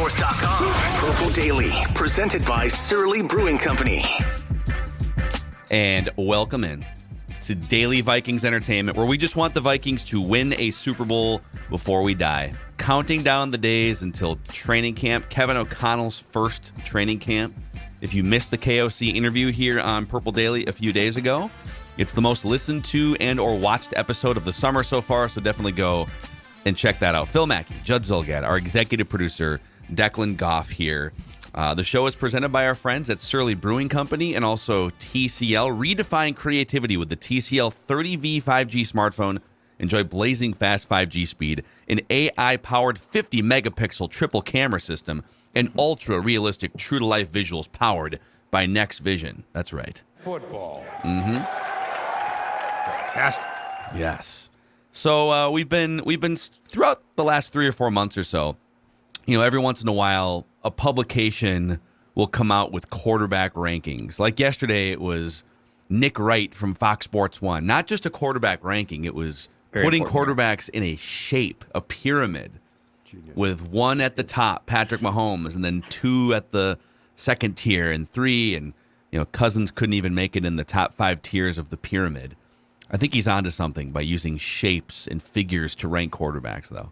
SportsNorth.com. Purple Daily, presented by Surly Brewing Company. And welcome in to Daily Vikings Entertainment, where we just want the Vikings to win a Super Bowl before we die. Counting down the days until training camp, Kevin O'Connell's first training camp. If you missed the KOC interview here on Purple Daily a few days ago, it's the most listened to and or watched episode of the summer so far, so definitely go and check that out. Phil Mackey, Judd Zulgad, our executive producer, Declan Goff here. The show is presented by our friends at Surly Brewing Company and also TCL. Redefine creativity with the TCL 30V 5G smartphone. Enjoy blazing fast 5G speed, an AI-powered 50-megapixel triple camera system, and ultra-realistic true-to-life visuals powered by Next Vision. That's right. Football. Fantastic. Yes. So we've been throughout the last 3 or 4 months or so, you know, every once in a while, a publication will come out with quarterback rankings. Like yesterday, it was Nick Wright from Fox Sports 1. Not just a quarterback ranking, it was putting quarterbacks in a shape, a pyramid, with 1 at the top, Patrick Mahomes, and then 2 at the second tier, and 3, and you know, Cousins couldn't even make it in the top 5 tiers of the pyramid. I think he's onto something by using shapes and figures to rank quarterbacks, though.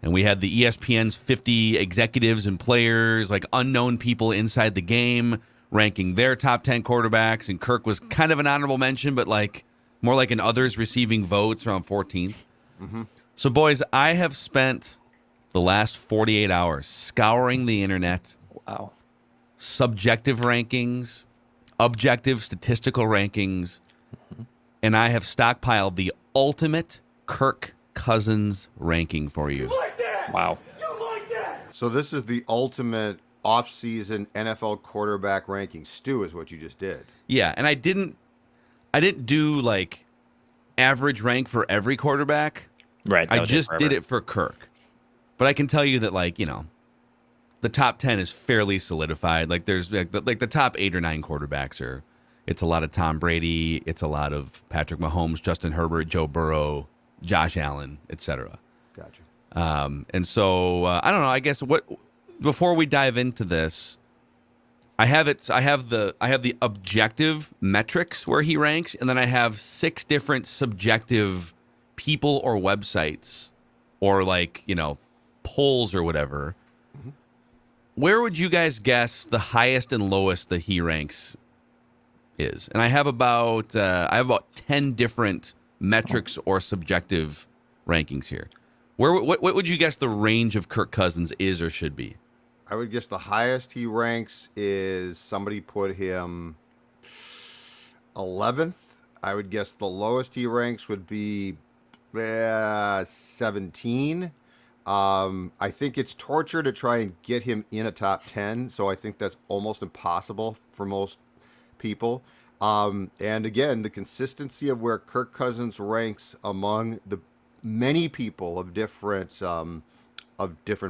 And we had the ESPN's 50 executives and players, like unknown people inside the game, ranking their top 10 quarterbacks. And Kirk was kind of an honorable mention, but like more like an others receiving votes around 14th. So, boys, I have spent the last 48 hours scouring the internet. Wow. Subjective rankings, objective statistical rankings, and I have stockpiled the ultimate Kirk Cousins ranking for you. Wow. So this is the ultimate off-season NFL quarterback ranking. Stu is what you just did. Yeah, and I didn't do like average rank for every quarterback. Right. I just did it for Kirk. But I can tell you that, like, you know, the top 10 is fairly solidified. Like there's like the top 8 or 9 quarterbacks are, it's a lot of Tom Brady, it's a lot of Patrick Mahomes, Justin Herbert, Joe Burrow, Josh Allen, etc. Gotcha. And so I don't know. I guess before we dive into this, I have the objective metrics where he ranks, and then I have 6 different subjective people or websites or like, you know, polls or whatever. Where would you guys guess the highest and lowest that he ranks is? And I have about 10 different metrics or subjective rankings here. What would you guess the range of Kirk Cousins is or should be? I would guess the highest he ranks is somebody put him 11th. I would guess the lowest he ranks would be 17. I think it's torture to try and get him in a top 10, so I think that's almost impossible for most people. And again, the consistency of where Kirk Cousins ranks among the many people of different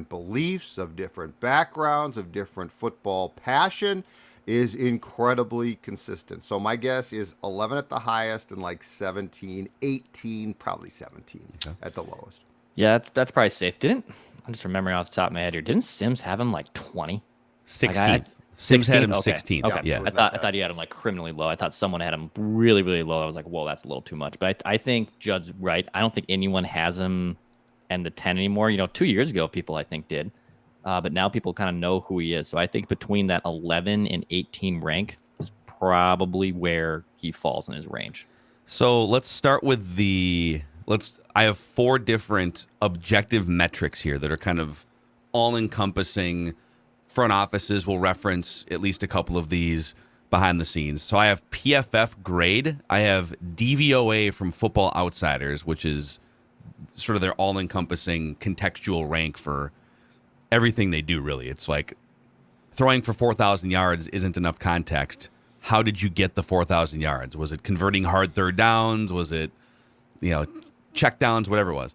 beliefs, of different backgrounds, of different football passion is incredibly consistent. So my guess is 11 at the highest and like 17, 18, probably 17 at the lowest. Yeah, that's probably safe. I'm just remembering off the top of my head here. Didn't Sims have him like 20? 16th. Sims had him 16th. Okay. Yeah. I thought he had him like criminally low. I thought someone had him really, really low. I was like, whoa, that's a little too much. But I think Judd's right. I don't think anyone has him and the 10 anymore. You know, 2 years ago, people I think did. But now people kind of know who he is. So I think between that 11 and 18 rank is probably where he falls in his range. So let's start with I have 4 different objective metrics here that are kind of all-encompassing. Front offices will reference at least a couple of these behind the scenes. So I have PFF grade. I have DVOA from Football Outsiders, which is sort of their all-encompassing contextual rank for everything they do, really. It's like throwing for 4,000 yards isn't enough context. How did you get the 4,000 yards? Was it converting hard third downs? Was it, check downs, whatever it was.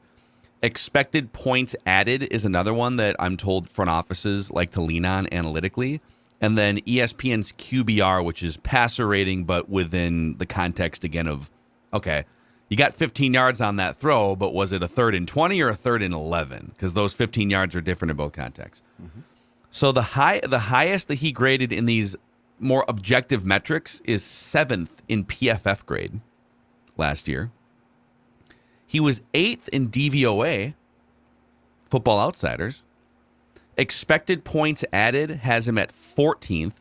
Expected points added is another one that I'm told front offices like to lean on analytically. And then ESPN's QBR, which is passer rating, but within the context, again, of, okay, you got 15 yards on that throw, but was it a 3rd and 20 or a 3rd and 11? Because those 15 yards are different in both contexts. Mm-hmm. So the highest that he graded in these more objective metrics is 7th in PFF grade last year. He was 8th in DVOA, Football Outsiders. Expected points added has him at 14th.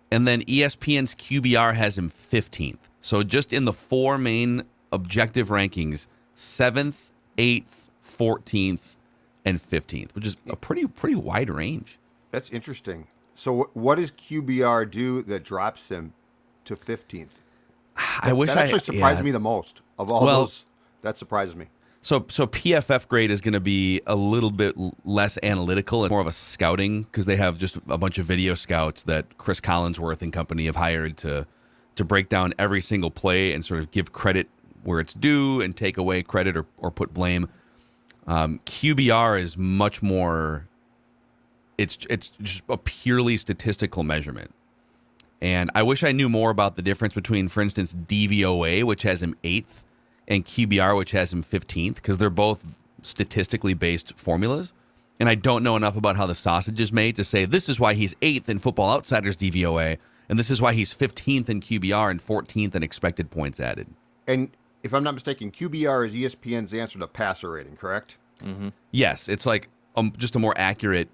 And then ESPN's QBR has him 15th. So just in the 4 main objective rankings, 7th, 8th, 14th, and 15th, which is a pretty wide range. That's interesting. So what does QBR do that drops him to 15th? That actually surprised me the most of all those. That surprises me. So PFF grade is going to be a little bit less analytical and more of a scouting, because they have just a bunch of video scouts that Chris Collinsworth and company have hired to break down every single play and sort of give credit where it's due and take away credit or put blame. QBR is much more. It's just a purely statistical measurement. And I wish I knew more about the difference between, for instance, DVOA, which has him 8th, and QBR, which has him 15th, because they're both statistically based formulas. And I don't know enough about how the sausage is made to say this is why he's 8th in Football Outsiders DVOA, and this is why he's 15th in QBR and 14th in expected points added. And if I'm not mistaken, QBR is ESPN's answer to passer rating, correct? Mm-hmm. Yes, it's like just a more accurate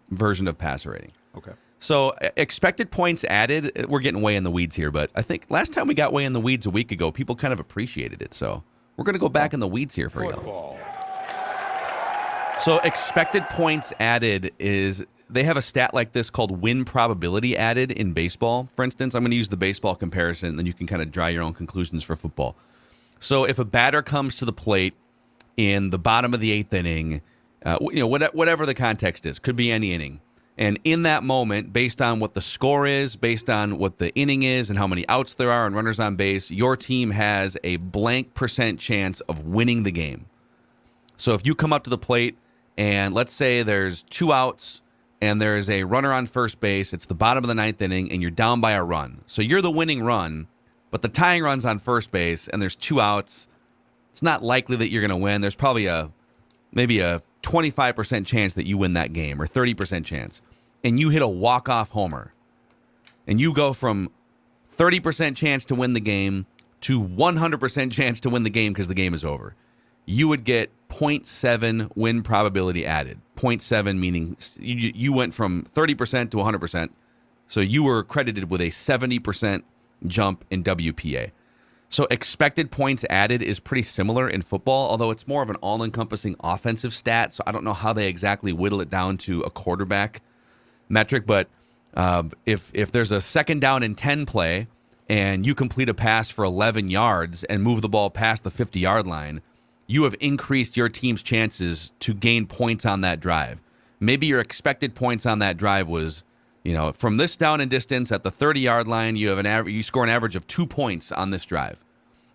version of passer rating. Okay. So expected points added, we're getting way in the weeds here, but I think last time we got way in the weeds a week ago, people kind of appreciated it. So we're going to go back in the weeds here for you. So expected points added is, they have a stat like this called win probability added in baseball. For instance, I'm going to use the baseball comparison, and then you can kind of draw your own conclusions for football. So if a batter comes to the plate in the bottom of the 8th inning, whatever the context is, could be any inning. And in that moment, based on what the score is, based on what the inning is and how many outs there are and runners on base, your team has a blank % chance of winning the game. So if you come up to the plate and let's say there's 2 outs and there's a runner on first base, it's the bottom of the 9th inning and you're down by a run. So you're the winning run, but the tying run's on first base and there's 2 outs. It's not likely that you're going to win. There's probably maybe a 25% chance that you win that game, or 30% chance. And you hit a walk-off homer. And you go from 30% chance to win the game to 100% chance to win the game because the game is over. You would get 0.7 win probability added. 0.7 meaning you went from 30% to 100%. So you were credited with a 70% jump in WPA. So expected points added is pretty similar in football, although it's more of an all-encompassing offensive stat. So I don't know how they exactly whittle it down to a quarterback metric. But if there's a 2nd down and 10 play and you complete a pass for 11 yards and move the ball past the 50-yard line, you have increased your team's chances to gain points on that drive. Maybe your expected points on that drive was, from this down and distance at the 30-yard line, you score an average of 2 points on this drive.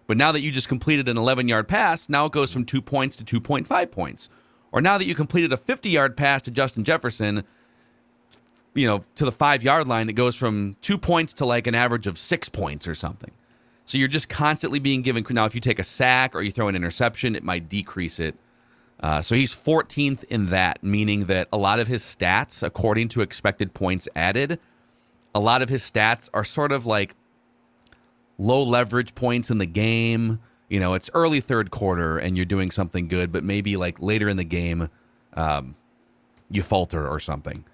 But now that you just completed an 11-yard pass, now it goes from 2 points to 2.5 points. Or now that you completed a 50-yard pass to Justin Jefferson, to the 5-yard line, it goes from 2 points to like an average of 6 points or something. So you're just constantly being given. Now, if you take a sack or you throw an interception, it might decrease it. So he's 14th in that, meaning that a lot of his stats, according to expected points added, a lot of his stats are sort of like low leverage points in the game. It's early 3rd quarter and you're doing something good, but maybe like later in the game, you falter or something.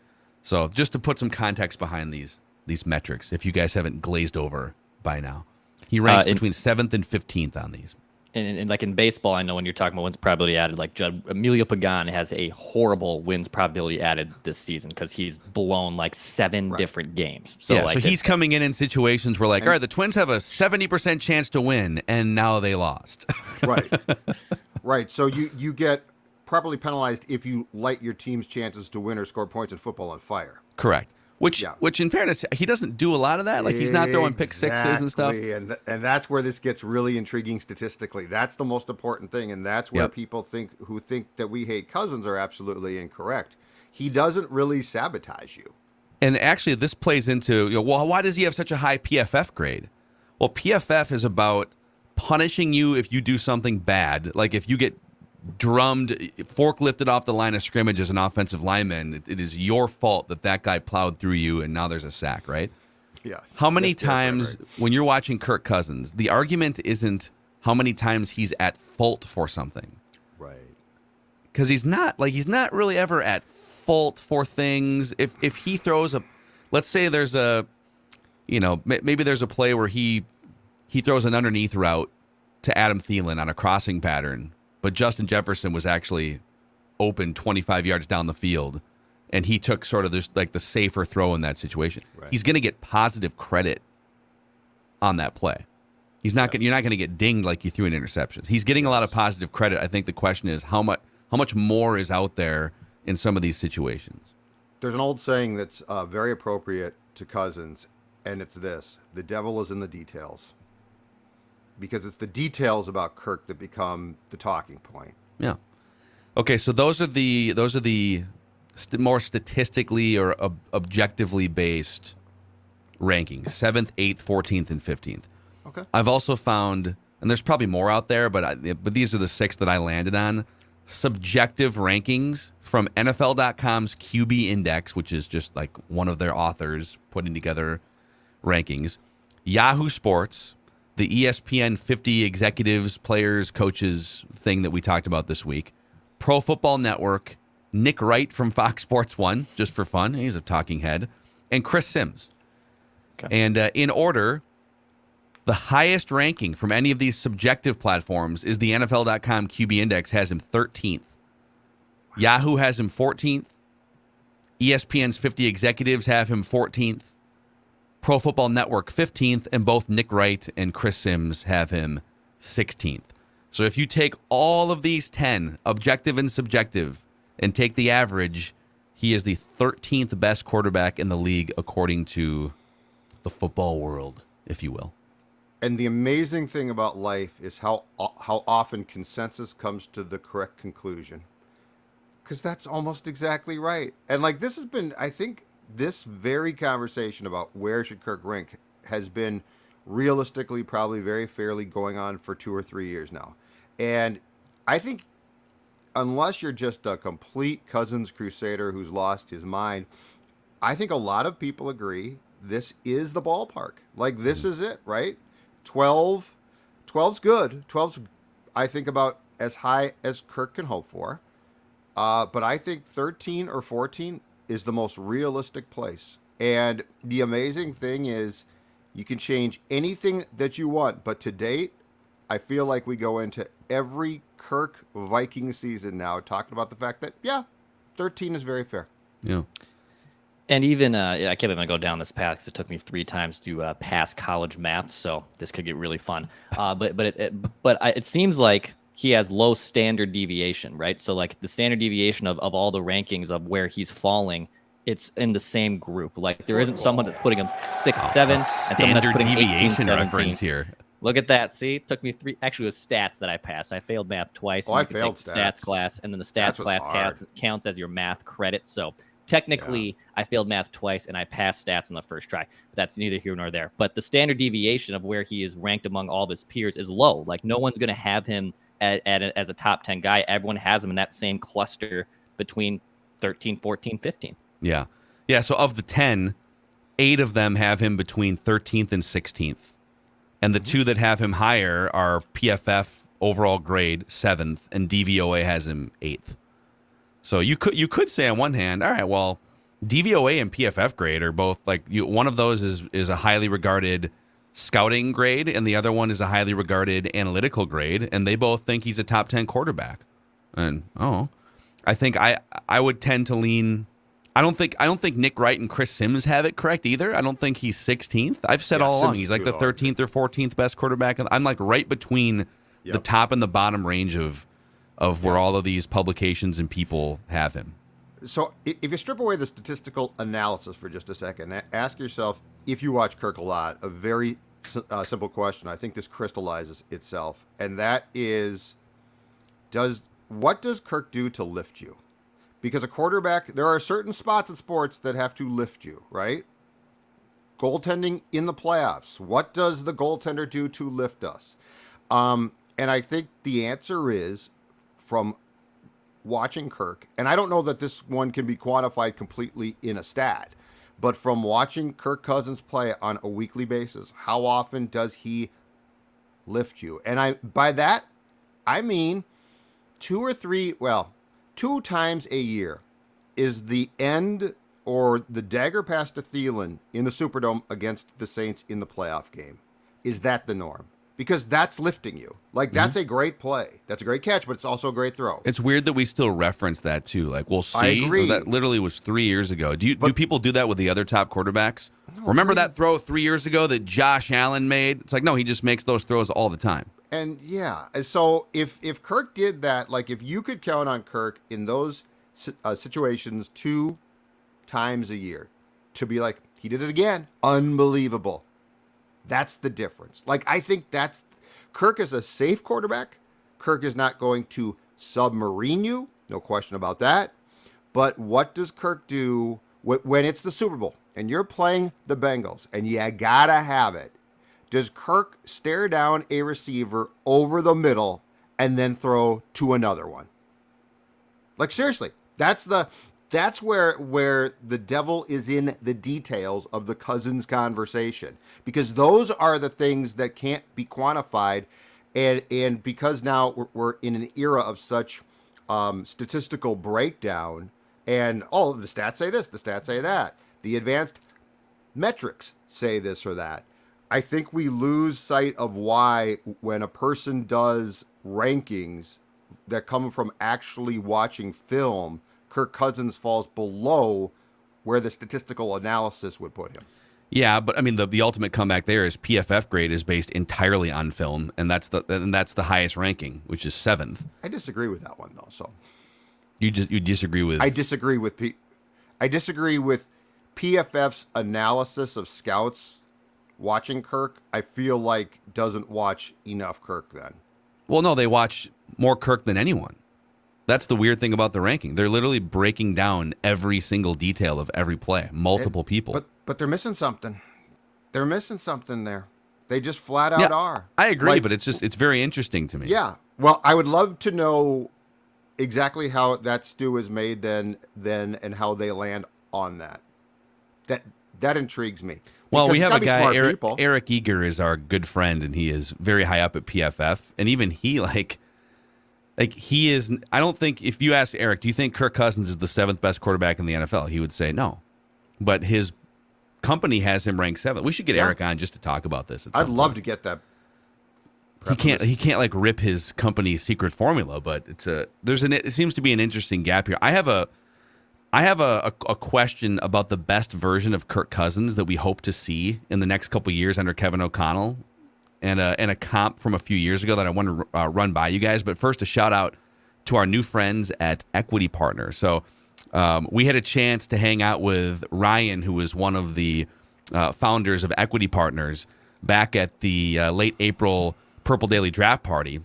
So just to put some context behind these metrics, if you guys haven't glazed over by now. He ranks between 7th and 15th on these. And like in baseball, I know when you're talking about wins probability added, like Emilio Pagan has a horrible wins probability added this season because he's blown like 7 different games. So so he's coming in situations where all right, the Twins have a 70% chance to win, and now they lost. Right. So you get properly penalized if you light your team's chances to win or score points in football on fire. Correct. Which in fairness, he doesn't do a lot of that. Like he's not throwing pick sixes and stuff. And that's where this gets really intriguing statistically. That's the most important thing, and that's where people who think that we hate Cousins are absolutely incorrect. He doesn't really sabotage you. And actually, this plays into why does he have such a high PFF grade? Well, PFF is about punishing you if you do something bad. Like if you get drummed, forklifted off the line of scrimmage as an offensive lineman, it is your fault that guy plowed through you and now there's a sack, right? Yes. How many Yes, times right. when you're watching Kirk Cousins, the argument isn't how many times he's at fault for something. Right. Because he's not really ever at fault for things. If he throws let's say there's maybe there's a play where he throws an underneath route to Adam Thielen on a crossing pattern, but Justin Jefferson was actually open 25 yards down the field, and he took sort of this, like the safer throw in that situation. Right. He's going to get positive credit on that play. He's not. Yes. You're not going to get dinged like you threw an interception. He's getting a lot of positive credit. I think the question is how much more is out there in some of these situations. There's an old saying that's very appropriate to Cousins, and it's this: the devil is in the details. Because it's the details about Kirk that become the talking point. Yeah. Okay, so those are the more statistically or objectively based rankings: 7th, 8th, 14th, and 15th. Okay. I've also found, and there's probably more out there, but these are the 6 that I landed on. Subjective rankings from NFL.com's QB Index, which is just like one of their authors putting together rankings. Yahoo Sports, the ESPN 50 executives, players, coaches thing that we talked about this week. Pro Football Network, Nick Wright from Fox Sports 1, just for fun. He's a talking head. And Chris Sims. Okay. And in order, the highest ranking from any of these subjective platforms is the NFL.com QB Index has him 13th. Yahoo has him 14th. ESPN's 50 executives have him 14th. Pro Football Network 15th, and both Nick Wright and Chris Sims have him 16th. So if you take all of these 10, objective and subjective, and take the average, he is the 13th best quarterback in the league according to the football world, if you will. And the amazing thing about life is how often consensus comes to the correct conclusion. Because that's almost exactly right. And like this has been, I think, this very conversation about where should Kirk rank has been realistically probably very fairly going on for 2 or 3 years now. And I think unless you're just a complete Cousins crusader who's lost his mind, I think a lot of people agree this is the ballpark. Like this is it, right? 12's good. 12's, I think, about as high as Kirk can hope for. But I think 13 or 14 is the most realistic place. And the amazing thing is you can change anything that you want. But to date, I feel like we go into every Kirk Viking season now talking about the fact that, 13 is very fair. Yeah. And even, I can't even go down this path because it took me 3 times to pass college math, so this could get really fun. But it seems like he has low standard deviation, right? So like the standard deviation of all the rankings of where he's falling, it's in the same group. Like there isn't someone that's putting him 6, 7, and someone that's Standard putting 18, deviation 17. reference here. Look at that. See, it took me 3. Actually, it was stats that I passed. I failed math twice. Oh, and I you can failed take the stats stats. class, and then the Stats stats was class hard. counts as your math credit. So technically, I failed math twice, and I passed stats on the first try. But that's neither here nor there. But the standard deviation of where he is ranked among all of his peers is low. Like no one's going to have him as a top 10 guy. Everyone has him in that same cluster between 13, 14, 15. Yeah. Yeah, so of the 10, 8 of them have him between 13th and 16th. And the 2 that have him higher are PFF overall grade 7th, and DVOA has him 8th. So you could say on one hand, all right, well, DVOA and PFF grade are both like one of those is a highly regarded scouting grade, and the other one is a highly regarded analytical grade, and they both think he's a top 10 quarterback. And I think I would tend to lean. I don't think Nick Wright and Chris Sims have it correct either. I don't think he's 16th. I've said all along Sims he's like too the low. 13th or 14th best quarterback. I'm like right between the Yep. top and the bottom range of where all of these publications and people have him. So if you strip away the statistical analysis for just a second, ask yourself, if you watch Kirk a lot, a very simple question. I think this crystallizes itself, and that is, what does Kirk do to lift you? Because a quarterback, there are certain spots in sports that have to lift you, right? Goaltending in the playoffs. What does the goaltender do to lift us? And I think the answer is, from watching Kirk, and I don't know that this one can be quantified completely in a stat, but from watching Kirk Cousins play on a weekly basis, how often does he lift you? And by that, I mean 2 times a year is the end or the dagger pass to Thielen in the Superdome against the Saints in the playoff game. Is that the norm? Because that's lifting you. Like, that's a great play. That's a great catch, but it's also a great throw. It's weird that we still reference that, too. Like, we'll see. I agree. That literally was 3 years ago. Do people do that with the other top quarterbacks? Remember that throw 3 years ago that Josh Allen made? It's like, no, he just makes those throws all the time. And, yeah. So, if Kirk did that, like, if you could count on Kirk in those situations 2 times a year to be like, he did it again. Unbelievable. That's the difference. Like, I think Kirk is a safe quarterback. Kirk is not going to submarine you. No question about that. But what does Kirk do when it's the Super Bowl and you're playing the Bengals and you gotta have it? Does Kirk stare down a receiver over the middle and then throw to another one? Like, seriously, that's where the devil is in the details of the Cousins conversation, because those are the things that can't be quantified, and because now we're in an era of such statistical breakdown, and the stats say this, the stats say that, the advanced metrics say this or that. I think we lose sight of why when a person does rankings that come from actually watching film, Kirk Cousins falls below where the statistical analysis would put him. Yeah, but I mean the ultimate comeback there is PFF grade is based entirely on film, and that's the highest ranking, which is 7th. I disagree with that one though. So you disagree with? I disagree with PFF's analysis of scouts watching Kirk. I feel like doesn't watch enough Kirk then. Well, no, they watch more Kirk than anyone. That's the weird thing about the ranking. They're literally breaking down every single detail of every play. Multiple people. But they're missing something. They're missing something there. They just flat out are. I agree, but it's very interesting to me. Yeah. Well, I would love to know exactly how that stew is made then and how they land on that. That intrigues me. Well, we have a guy, Eric Eric Eager is our good friend, and he is very high up at PFF. And even he, like he is, I don't think, if you ask Eric, do you think Kirk Cousins is the 7th best quarterback in the NFL? He would say no. But his company has him ranked 7th. We should get Eric on just to talk about this. I'd love to get that. He can't like rip his company's secret formula, but it seems to be an interesting gap here. I have a question about the best version of Kirk Cousins that we hope to see in the next couple of years under Kevin O'Connell, and a comp from a few years ago that I want to run by you guys. But first, a shout out to our new friends at Equity Partners. So we had a chance to hang out with Ryan, who was one of the founders of Equity Partners, back at the late April Purple Daily Draft Party.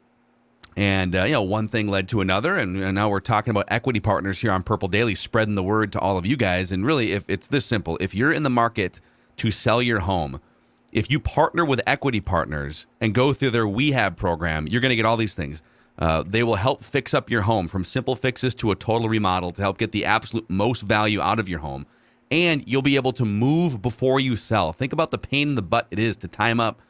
And, one thing led to another, and now we're talking about Equity Partners here on Purple Daily, spreading the word to all of you guys. And really, if it's this simple, if you're in the market to sell your home, if you partner with Equity Partners and go through their WeHab program, you're going to get all these things. They will help fix up your home, from simple fixes to a total remodel, to help get the absolute most value out of your home. And you'll be able to move before you sell. Think about the pain in the butt it is to time up.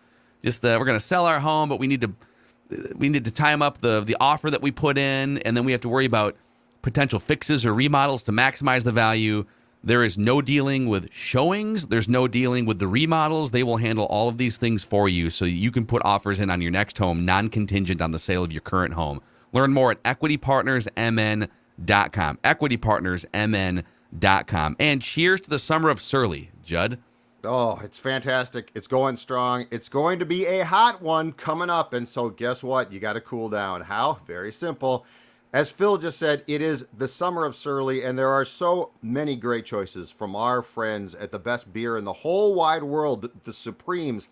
We're going to sell our home, but we need to time up the offer that we put in, and then we have to worry about potential fixes or remodels to maximize the value. There is no dealing with showings. There's no dealing with the remodels. They will handle all of these things for you so you can put offers in on your next home, non-contingent on the sale of your current home. Learn more at equitypartnersmn.com. equitypartnersmn.com. And cheers to the summer of Surly, Judd. Oh, it's fantastic. It's going strong. It's going to be a hot one coming up. And so guess what? You got to cool down. How? Very simple. As Phil just said, it is the summer of Surly, and there are so many great choices from our friends at the best beer in the whole wide world, the Supremes,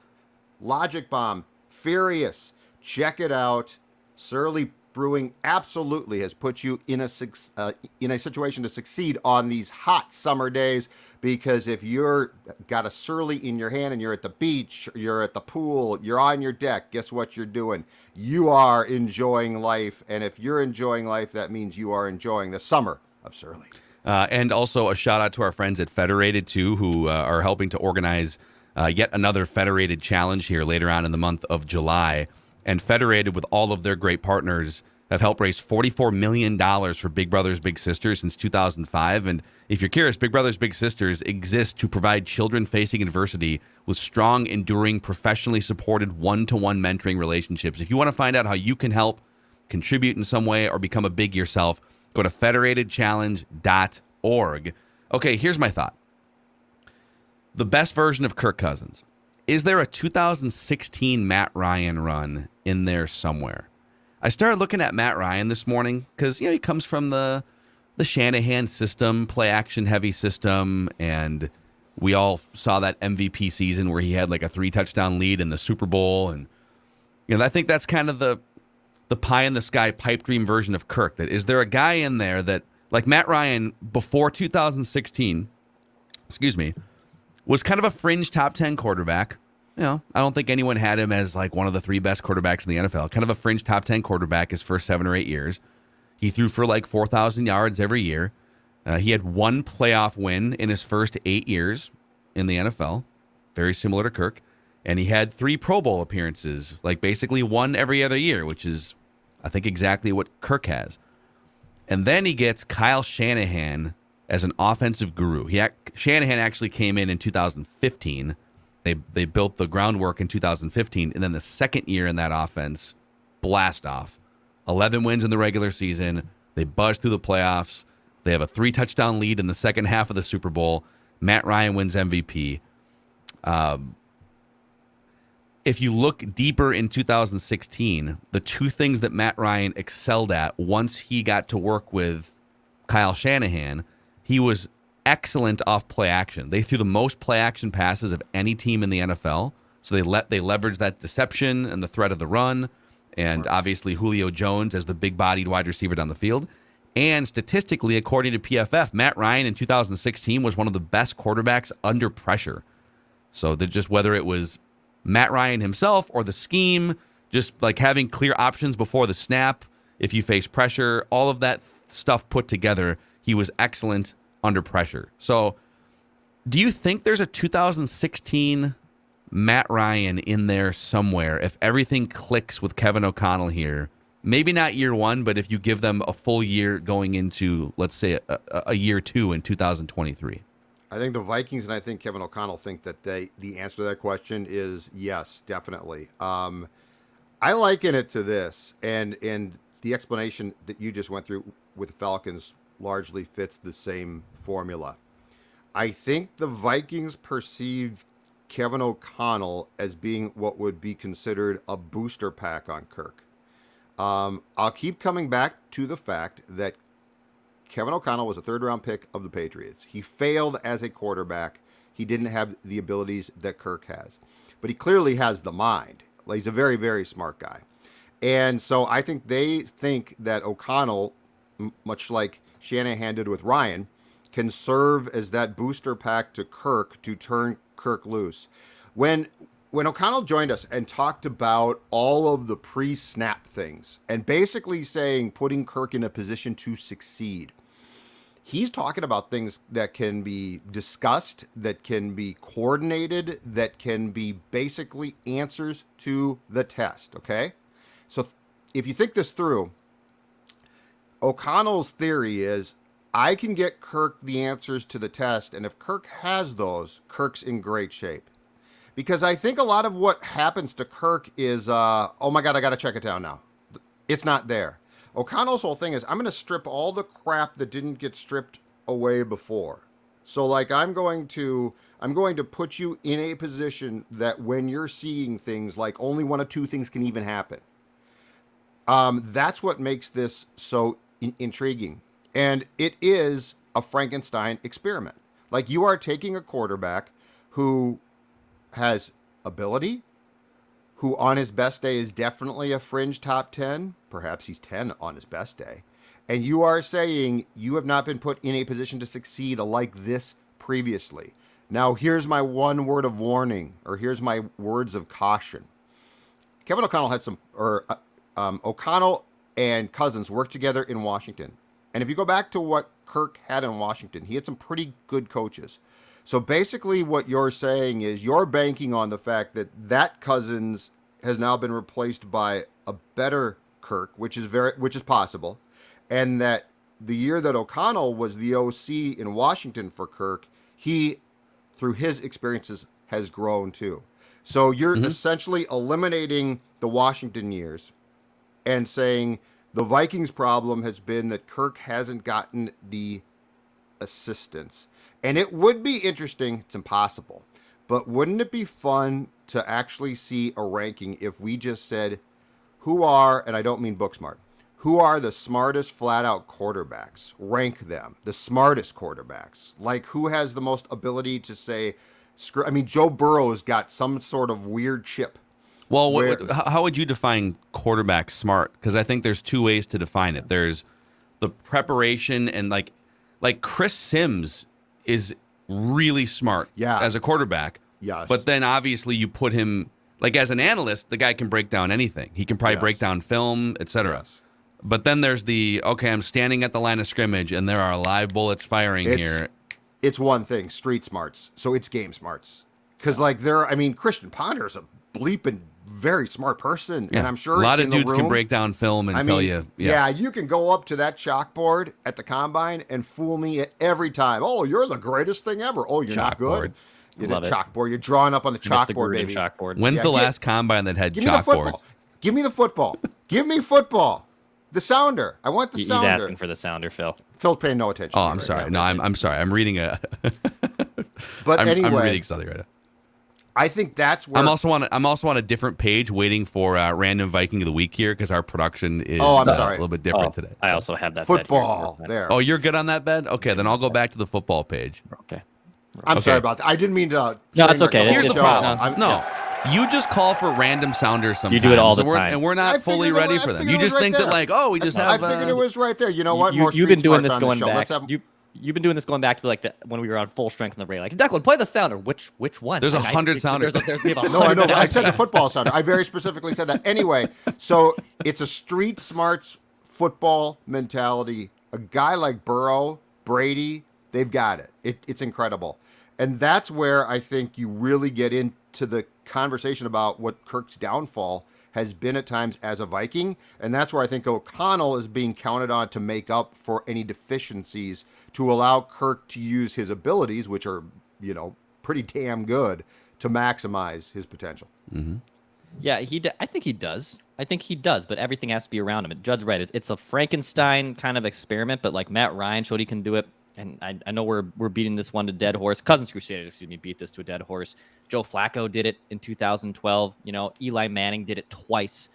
Logic Bomb, Furious. Check it out. Surly Brewing absolutely has put you in a situation to succeed on these hot summer days, because if you're got a Surly in your hand and you're at the beach, you're at the pool, you're on your deck, guess what you're doing? You are enjoying life, and if you're enjoying life, that means you are enjoying the summer of Surly. And also a shout out to our friends at Federated, too, who are helping to organize yet another Federated challenge here later on in the month of July. And Federated, with all of their great partners, have helped raise $44 million for Big Brothers Big Sisters since 2005. And if you're curious, Big Brothers Big Sisters exists to provide children facing adversity with strong, enduring, professionally supported one-to-one mentoring relationships. If you want to find out how you can help, contribute in some way, or become a big yourself, go to federatedchallenge.org. Okay, here's my thought. The best version of Kirk Cousins. Is there a 2016 Matt Ryan run in there somewhere? I started looking at Matt Ryan this morning because, he comes from the Shanahan system, play action heavy system, and we all saw that MVP season where he had like a 3-touchdown lead in the Super Bowl. And, I think that's kind of the pie in the sky pipe dream version of Kirk. That is there a guy in there that, like Matt Ryan before 2016, was kind of a fringe top 10 quarterback. I don't think anyone had him as like one of the 3 best quarterbacks in the NFL. Kind of a fringe top 10 quarterback his first 7 or 8 years. He threw for like 4,000 yards every year. He had 1 playoff win in his first 8 years in the NFL. Very similar to Kirk. And he had 3 Pro Bowl appearances, like basically 1 every other year, which is, I think, exactly what Kirk has. And then he gets Kyle Shanahan as an offensive guru. Shanahan actually came in 2015. They built the groundwork in 2015, and then the second year in that offense, blast off. 11 wins in the regular season. They buzz through the playoffs. They have a 3-touchdown lead in the second half of the Super Bowl. Matt Ryan wins MVP. If you look deeper in 2016, the 2 things that Matt Ryan excelled at once he got to work with Kyle Shanahan, he was excellent off play action. They threw the most play action passes of any team in the NFL. So they leveraged that deception and the threat of the run, and obviously Julio Jones as the big-bodied wide receiver down the field. And statistically, according to PFF, Matt Ryan in 2016 was one of the best quarterbacks under pressure. So just whether it was Matt Ryan himself or the scheme, just like having clear options before the snap, if you face pressure, all of that stuff put together, he was excellent under pressure. So do you think there's a 2016 Matt Ryan in there somewhere if everything clicks with Kevin O'Connell here? Maybe not year 1, but if you give them a full year going into, let's say, a year 2 in 2023. I think the Vikings and I think Kevin O'Connell think that the answer to that question is yes, definitely. I liken it to this, and the explanation that you just went through with the Falcons largely fits the same formula. I think the Vikings perceive Kevin O'Connell as being what would be considered a booster pack on Kirk. I'll keep coming back to the fact that Kevin O'Connell was a 3rd-round pick of the Patriots. He failed as a quarterback. He didn't have the abilities that Kirk has. But he clearly has the mind. He's a very, very smart guy. And so I think they think that O'Connell, much like Shanahan did with Ryan, can serve as that booster pack to Kirk to turn Kirk loose. When O'Connell joined us and talked about all of the pre-snap things and basically saying putting Kirk in a position to succeed, he's talking about things that can be discussed, that can be coordinated, that can be basically answers to the test, okay? So if you think this through, O'Connell's theory is I can get Kirk the answers to the test, and if Kirk has those, Kirk's in great shape. Because I think a lot of what happens to Kirk is, oh my God, I got to check it down now. It's not there. O'Connell's whole thing is I'm going to strip all the crap that didn't get stripped away before. So like I'm going to put you in a position that when you're seeing things, like only 1 or 2 things can even happen. That's what makes this so intriguing. And it is a Frankenstein experiment. Like you are taking a quarterback who has ability, who on his best day is definitely a fringe top 10. Perhaps he's 10 on his best day. And you are saying you have not been put in a position to succeed like this previously. Now, here's my one word of warning, or here's my words of caution. Kevin O'Connell had O'Connell and Cousins worked together in Washington. And if you go back to what Kirk had in Washington, he had some pretty good coaches. So basically what you're saying is you're banking on the fact that Cousins has now been replaced by a better Kirk, which is possible, and that the year that O'Connell was the OC in Washington for Kirk, he, through his experiences, has grown too. So you're essentially eliminating the Washington years and saying the Vikings problem has been that Kirk hasn't gotten the assistance. And it would be interesting, it's impossible, but wouldn't it be fun to actually see a ranking if we just said, who are, and I don't mean book smart, who are the smartest flat-out quarterbacks? Rank them, the smartest quarterbacks. Like, who has the most ability to say, Joe Burrow's got some sort of weird chip. Well, how would you define quarterback smart? Because I think there's two ways to define it. There's the preparation and like Chris Sims is really smart as a quarterback. Yes. But then obviously you put him, like as an analyst, the guy can break down anything. He can probably break down film, etc. Yes. But then there's I'm standing at the line of scrimmage and there are live bullets firing here. It's one thing, street smarts. So it's game smarts. Because Christian Ponder's a bleeping very smart person. Yeah. And I'm sure a lot of dudes can break down film and tell you. Yeah, you can go up to that chalkboard at the combine and fool me every time. Oh, you're the greatest thing ever. Oh, you're not good. You're the chalkboard. You're drawing up on the chalkboard, baby. Chalkboard. When's the last combine that had chalkboards? Give me the football. Give me football. The sounder. I want the sounder. He's asking for the sounder, Phil. Phil's paying no attention. Oh, I'm sorry. No, I'm sorry. I'm reading a. But anyway, I'm reading something right now. I think that's where I'm also on a different page waiting for random Viking of the week here because our production is a little bit different today. I also have that football bed here. Oh, you're good on that bed? Okay, then I'll go back to the football page. Okay. I'm sorry about that. I didn't mean to. No, it's okay. Here's the problem. No. You just call for random sounders sometimes. You do it all the time. And we're not fully ready for them. You just think that we just have... I figured it was right there. You know what? You've been doing this going back. You've been doing this going back to when we were on full strength in the ring. Like, Declan, play the sounder. Which one? There's 100 sounders. No, I know. I said the football sounder. I very specifically said that. Anyway, so it's a street smarts football mentality. A guy like Burrow, Brady, they've got it. It's incredible. And that's where I think you really get into the conversation about what Kirk's downfall has been at times as a Viking. And that's where I think O'Connell is being counted on to make up for any deficiencies to allow Kirk to use his abilities, which are, pretty damn good, to maximize his potential. Mm-hmm. Yeah, I think he does. But everything has to be around him. Judd's right. It's a Frankenstein kind of experiment, but like Matt Ryan showed he can do it. And I know we're beating this one to dead horse. Cousins Crusaders, beat this to a dead horse. Joe Flacco did it in 2012. Eli Manning did it twice.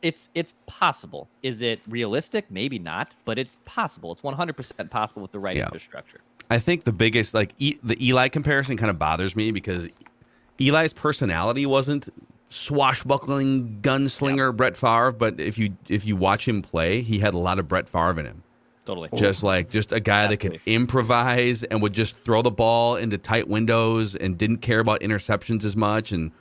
It's possible. Is it realistic? Maybe not, but it's possible. It's 100% possible with the right infrastructure. I think the biggest, the Eli comparison kind of bothers me because Eli's personality wasn't swashbuckling gunslinger Brett Favre, but if you watch him play, he had a lot of Brett Favre in him. Totally. Just a guy that could improvise and would just throw the ball into tight windows and didn't care about interceptions as much. And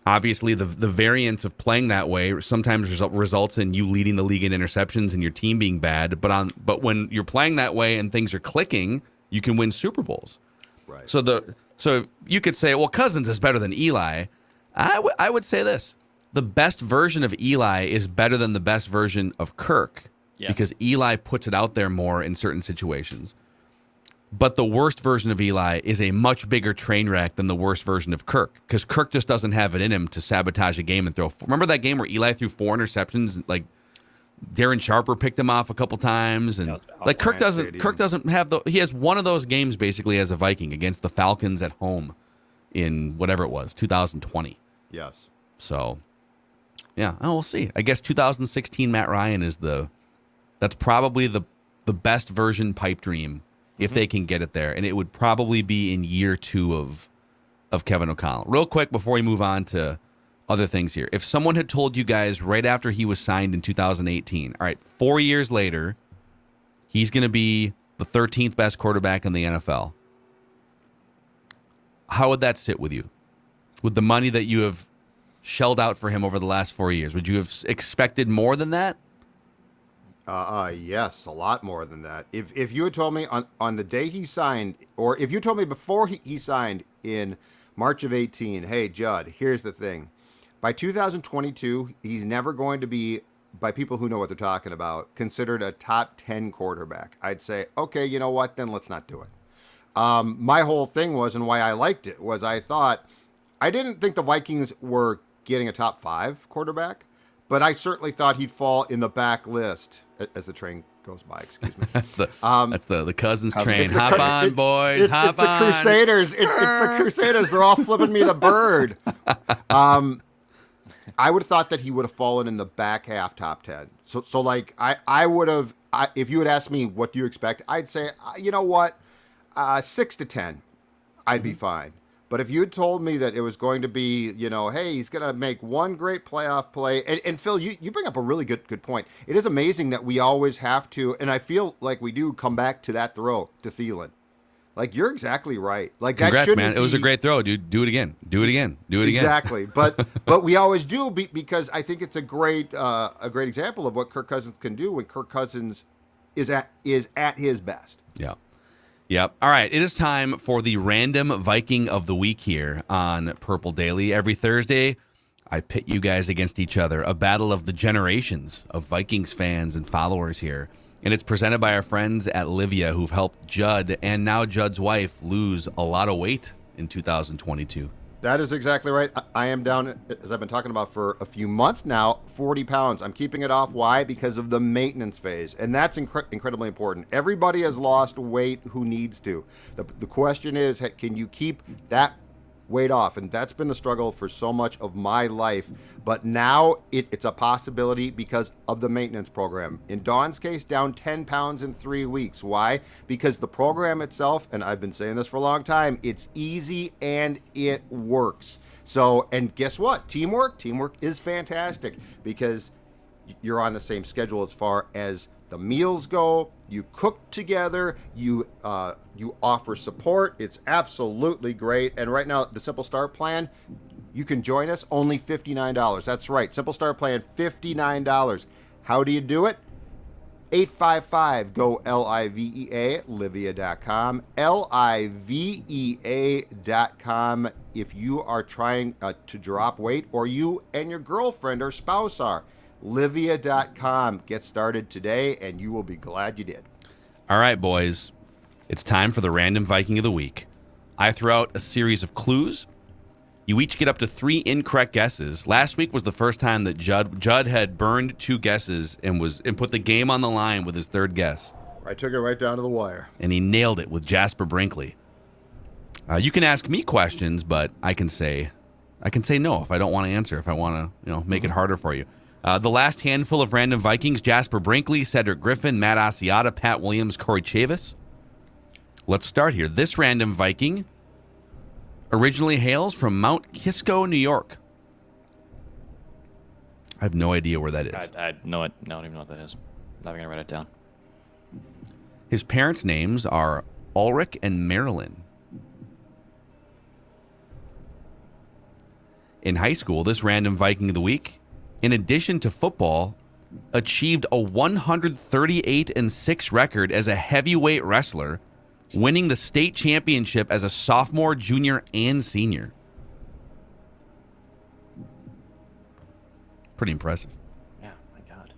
obviously the variance of playing that way sometimes results in you leading the league in interceptions and your team being bad. But when you're playing that way and things are clicking, you can win Super Bowls. Right. So you could say, well, Cousins is better than Eli. I would say this. The best version of Eli is better than the best version of Kirk. Yeah. Because Eli puts it out there more in certain situations. But the worst version of Eli is a much bigger train wreck than the worst version of Kirk. Because Kirk just doesn't have it in him to sabotage a game and throw. Remember that game where Eli threw 4 interceptions? Like Darren Sharper picked him off a couple times, and Kirk doesn't have he has one of those games basically as a Viking against the Falcons at home in whatever it was, 2020. Yes. So, yeah, we'll see. I guess 2016 Matt Ryan is that's probably the best version pipe dream if they can get it there. And it would probably be in year 2 of Kevin O'Connell. Real quick before we move on to other things here. If someone had told you guys right after he was signed in 2018, all right, 4 years later, he's going to be the 13th best quarterback in the NFL, how would that sit with you? With the money that you have shelled out for him over the last 4 years, would you have expected more than that? Yes, a lot more than that. If you had told me on the day he signed, or if you told me before he signed in March of 18, hey, Judd, here's the thing. By 2022, he's never going to be, by people who know what they're talking about, considered a top 10 quarterback. I'd say, okay, you know what? Then let's not do it. My whole thing was, and why I liked it, was I didn't think the Vikings were getting a top 5 quarterback, but I certainly thought he'd fall in the back list as the train goes by. Excuse me. That's the Cousins train. The, Hop on, boys. Hop it's on. The Crusaders. It's the Crusaders. They're all flipping me the bird. I would have thought that he would have fallen in the back half top 10. So like I would have, if you had asked me what do you expect, I'd say, you know what, 6 to 10, I'd be fine. But if you had told me that it was going to be, hey, he's going to make one great playoff play. And Phil, you bring up a really good point. It is amazing that we always have to, and I feel like we do come back to that throw to Thielen. Like, you're exactly right. Like, congrats, that man. It was a great throw, dude. Do it again. Do it again. Do it again. Exactly. But we always do because I think it's a great example of what Kirk Cousins can do when Kirk Cousins is at his best. Yeah. Yep. All right. It is time for the random Viking of the week here on Purple Daily. Every Thursday, I pit you guys against each other, a battle of the generations of Vikings fans and followers here. And it's presented by our friends at Livia, who've helped Judd and now Judd's wife lose a lot of weight in 2022. That is exactly right. I am down, as I've been talking about for a few months now, 40 pounds. I'm keeping it off. Why? Because of the maintenance phase. And that's incredibly important. Everybody has lost weight who needs to. The question is, can you keep that weight off? And that's been the struggle for so much of my life. But now it's a possibility because of the maintenance program. In Dawn's case, down 10 pounds in 3 weeks. Why? Because the program itself, and I've been saying this for a long time, it's easy and it works. So, and guess what? Teamwork is fantastic because you're on the same schedule as far as the meals go. You cook together. You offer support. It's absolutely great. And right now, the Simple Start Plan, you can join us, only $59. That's right. Simple Start Plan, $59. How do you do it? 855-GO-LIVEA, Livia.com, Livea.com if you are trying to drop weight, or you and your girlfriend or spouse are. Livia.com. Get started today, and you will be glad you did. All right, boys. It's time for the Random Viking of the Week. I throw out a series of clues. You each get up to 3 incorrect guesses. Last week was the first time that Judd had burned 2 guesses and put the game on the line with his 3rd guess. I took it right down to the wire. And he nailed it with Jasper Brinkley. You can ask me questions, but I can say no if I don't want to answer, if I want to make it harder for you. The last handful of random Vikings: Jasper Brinkley, Cedric Griffin, Matt Asiata, Pat Williams, Corey Chavis. Let's start here. This random Viking originally hails from Mount Kisco, New York. I have no idea where that is. I know it. I don't even know what that is. I'm not going to write it down. His parents' names are Ulrich and Marilyn. In high school, this random Viking of the week, in addition to football, achieved a 138-6 record as a heavyweight wrestler, winning the state championship as a sophomore, junior, and senior. Pretty impressive. Yeah, my God.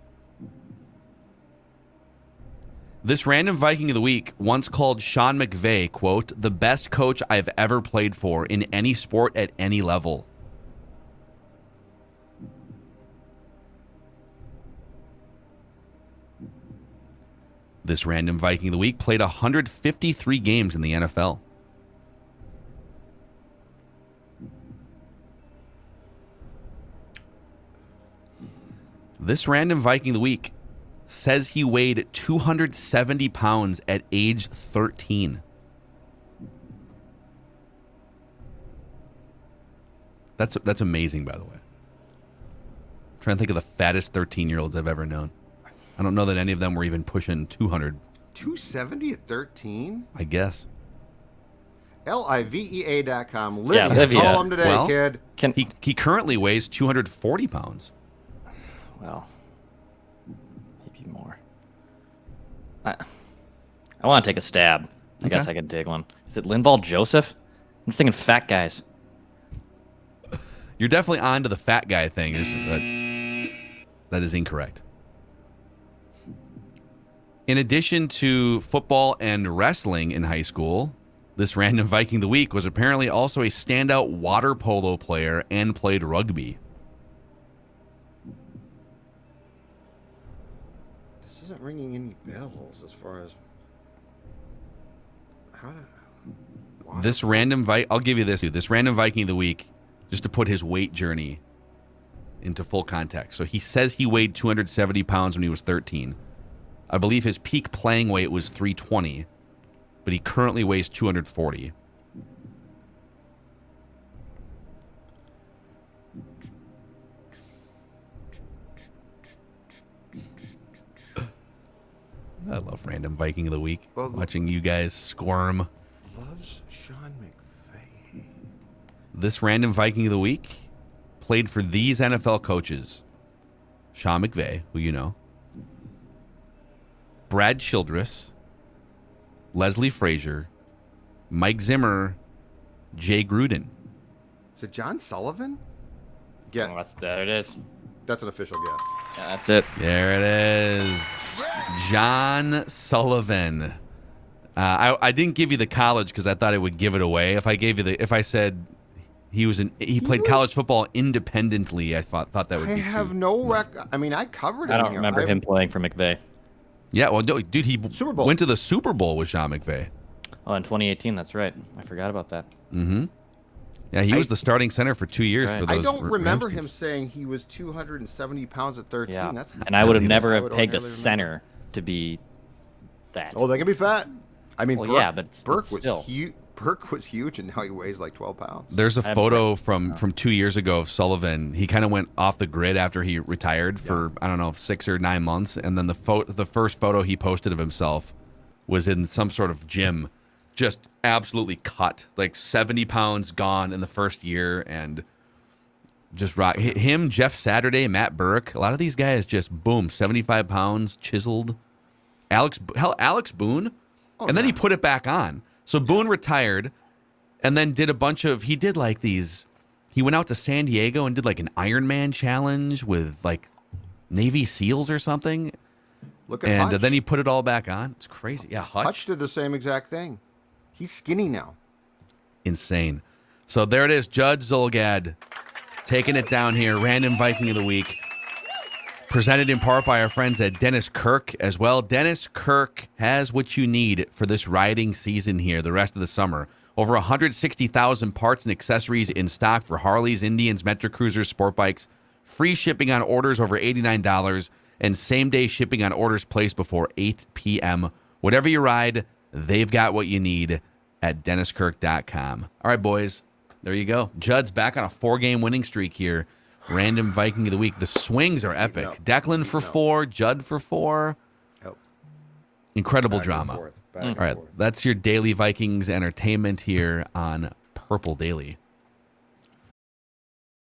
This random Viking of the week once called Sean McVay, quote, the best coach I've ever played for in any sport at any level. This random Viking of the week played 153 games in the NFL. This random Viking of the week says he weighed 270 pounds at age 13. That's amazing, by the way. trying to think of the fattest 13-year-olds I've ever known. I don't know that any of them were even pushing 200. 270 at 13? I guess. LIVEA.com. Yeah, Livia. Call him today, Well, kid. He currently weighs 240 pounds. Well, maybe more. I want to take a stab. I guess I could take one. Is it Linval Joseph? I'm just thinking fat guys. You're definitely on to the fat guy thing. That is incorrect. In addition to football and wrestling in high school, this random Viking of the week was apparently also a standout water polo player and played rugby. This isn't ringing any bells as far as This random I'll give you this. This random Viking of the week, just to put his weight journey into full context. So he says he weighed 270 pounds when he was 13. I believe his peak playing weight was 320, but he currently weighs 240. I love random Viking of the week. Watching you guys squirm. Loves Sean McVay. This random Viking of the week played for these NFL coaches: Sean McVay, who you know, Brad Childress, Leslie Frazier, Mike Zimmer, Jay Gruden. Is it John Sullivan? Yeah, Oh, there it is. that's an official guess. Yeah, that's it. There it is. John Sullivan. I didn't give you the college because I thought it would give it away. If I said he played college football independently, I thought that would be. I have no I mean, I covered him. I don't remember him playing for McVay. Yeah, well, no, dude, he Super Bowl. went to the Super Bowl with Sean McVay. Oh, in 2018, that's right. I forgot about that. Mm-hmm. Yeah, he was the starting center for 2 years Right. for those. I don't remember Rams him teams. saying he was 270 pounds at 13. Yeah, That's and I would have either. never I have would pegged a hardly remember. center to be that. Oh, they can be fat. I mean, Well, Burke, yeah, but Burke was still. huge. Burke was huge, and now he weighs like 12 pounds. There's a have photo from 2 years ago of Sullivan. He kind of went off the grid after he retired for I don't know 6 or 9 months, and then the first photo he posted of himself was in some sort of gym, just absolutely cut, like 70 pounds gone in the first year, and just rock. Him, Jeff Saturday, Matt Burke, a lot of these guys just boom, 75 pounds, chiseled. Alex Boone, and then he put it back on. So Boone retired, and then did a bunch of. He did like these. He went out to San Diego and did like an Ironman challenge with like Navy SEALs or something. Look at And Hutch. then he put it all back on. It's crazy. Yeah, Hutch did the same exact thing. He's skinny now. Insane. So there it is. Judd Zulgad taking it down here. Random Viking of the week. Presented in part by our friends at Dennis Kirk as well. Dennis Kirk has what you need for this riding season here, the rest of the summer. Over 160,000 parts and accessories in stock for Harleys, Indians, Metro Cruisers, sport bikes. Free shipping on orders over $89 and same-day shipping on orders placed before 8 p.m. Whatever you ride, they've got what you need at DennisKirk.com. All right, boys, there you go. Judd's back on a 4-game winning streak here. Random Viking of the week. The swings are epic. Declan for 4, Judd for 4. Oh. Incredible Back and drama. forth, back All and right, forth. that's your daily Vikings entertainment here on Purple Daily.